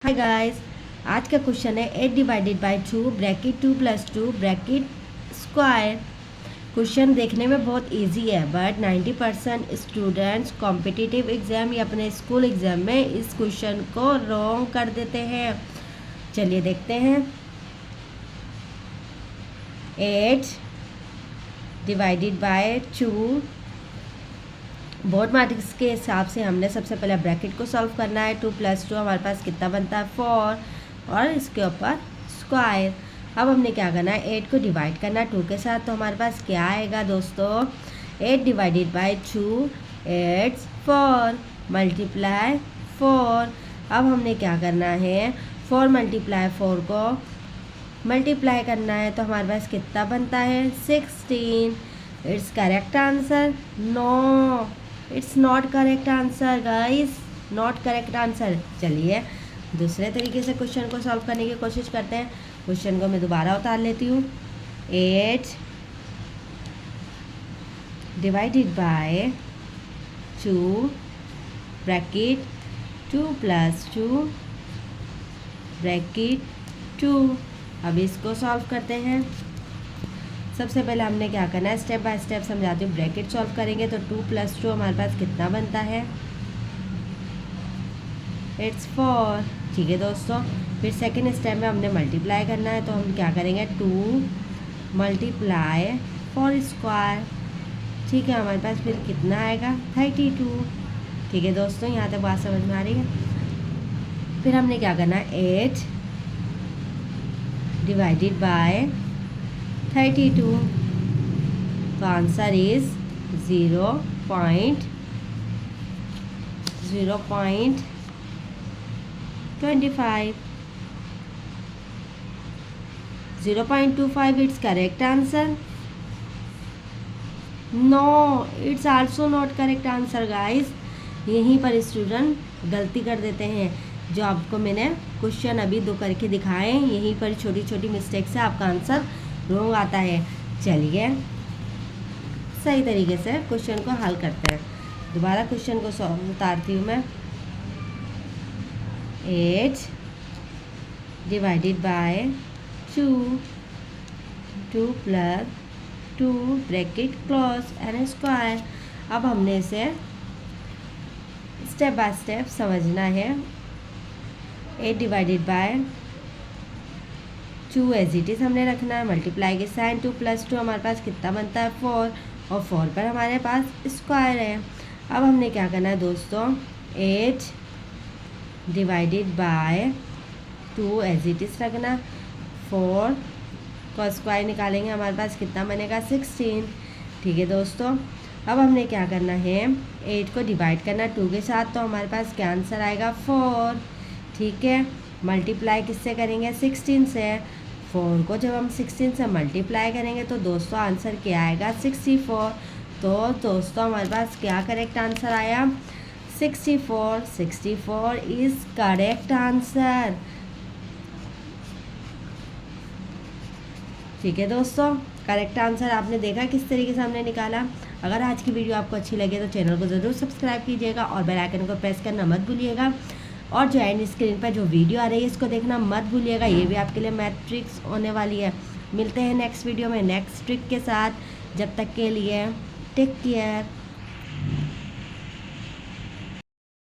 Hi guys, आज का question है 8 divided by 2 bracket 2 plus 2 bracket square. Question देखने में बहुत इजी है बट 90% स्टूडेंट्स कॉम्पिटिटिव एग्ज़ाम या अपने स्कूल एग्ज़ाम में इस क्वेश्चन को रॉन्ग कर देते हैं। चलिए देखते हैं। 8 डिवाइडेड बाय 2, बोर्ड मैट्रिक्स के हिसाब से हमने सबसे पहले ब्रैकेट को सॉल्व करना है। 2 प्लस 2 हमारे पास कितना बनता है 4 और इसके ऊपर स्क्वायर। अब हमने क्या करना है 8 को डिवाइड करना है 2 के साथ, तो हमारे पास क्या आएगा दोस्तों 8 डिवाइडेड बाई 2 8 4 मल्टीप्लाई 4। अब हमने क्या करना है 4 मल्टीप्लाई 4 को मल्टीप्लाई करना है, तो हमारे पास कितना बनता है 16। It's correct answer? No, it's not correct answer guys, not correct answer. चलिए दूसरे तरीके से क्वेश्चन को सॉल्व करने की कोशिश करते हैं। क्वेश्चन को मैं दोबारा उतार लेती हूँ। 8 divided by 2 bracket 2 plus 2 bracket 2। अब इसको सॉल्व करते हैं। सबसे पहले हमने क्या करना है स्टेप बाय स्टेप समझाती हूँ। ब्रैकेट सॉल्व करेंगे तो 2 प्लस 2 हमारे पास कितना बनता है इट्स 4। ठीक है दोस्तों, फिर सेकेंड स्टेप में हमने मल्टीप्लाई करना है, तो हम क्या करेंगे 2 मल्टीप्लाई 4 स्क्वायर। ठीक है, हमारे पास फिर कितना आएगा 32। ठीक है दोस्तों, यहाँ तक बात समझ में आ रही है। फिर हमने क्या करना है 8 डिवाइडेड बाय 32, तो answer is 0.25। 0.25 it's correct answer? No, it's also not correct answer guys. यहीं पर स्टूडेंट गलती कर देते हैं। जो आपको मैंने क्वेश्चन अभी दो करके दिखाए, यहीं पर छोटी छोटी मिस्टेक से आपका आंसर रॉन्ग आता है। चलिए सही तरीके से क्वेश्चन को हल करते हैं। दोबारा क्वेश्चन को उतारती हूँ मैं। 8 divided by 2 plus 2 bracket close and square. अब हमने इसे स्टेप बाय स्टेप समझना है। 8 divided by 2 as it is हमने रखना है, मल्टीप्लाई के साइन 2 प्लस 2 हमारे पास कितना बनता है 4, और 4 पर हमारे पास स्क्वायर है। अब हमने क्या करना है दोस्तों 8 divided by 2 as it is रखना, 4 को स्क्वायर निकालेंगे हमारे पास कितना बनेगा 16। ठीक है दोस्तों, अब हमने क्या करना है 8 को डिवाइड करना 2 के साथ, तो हमारे पास क्या आंसर आएगा 4। ठीक है, मल्टीप्लाई किससे करेंगे 16 से। 4 को जब हम 16 से मल्टीप्लाई करेंगे तो दोस्तों आंसर क्या आएगा 64। तो दोस्तों हमारे पास क्या करेक्ट आंसर आया 64। 64 इज़ करेक्ट आंसर। ठीक है दोस्तों, करेक्ट आंसर आपने देखा किस तरीके से हमने निकाला। अगर आज की वीडियो आपको अच्छी लगे तो चैनल को ज़रूर सब्सक्राइब कीजिएगा और बेल आइकन को प्रेस करना मत भूलिएगा, और जो एंड स्क्रीन पर जो वीडियो आ रही है इसको देखना मत भूलिएगा। ये भी आपके लिए मैट्रिक्स होने वाली है। मिलते हैं नेक्स्ट वीडियो में नेक्स्ट ट्रिक के साथ। जब तक के लिए टेक केयर।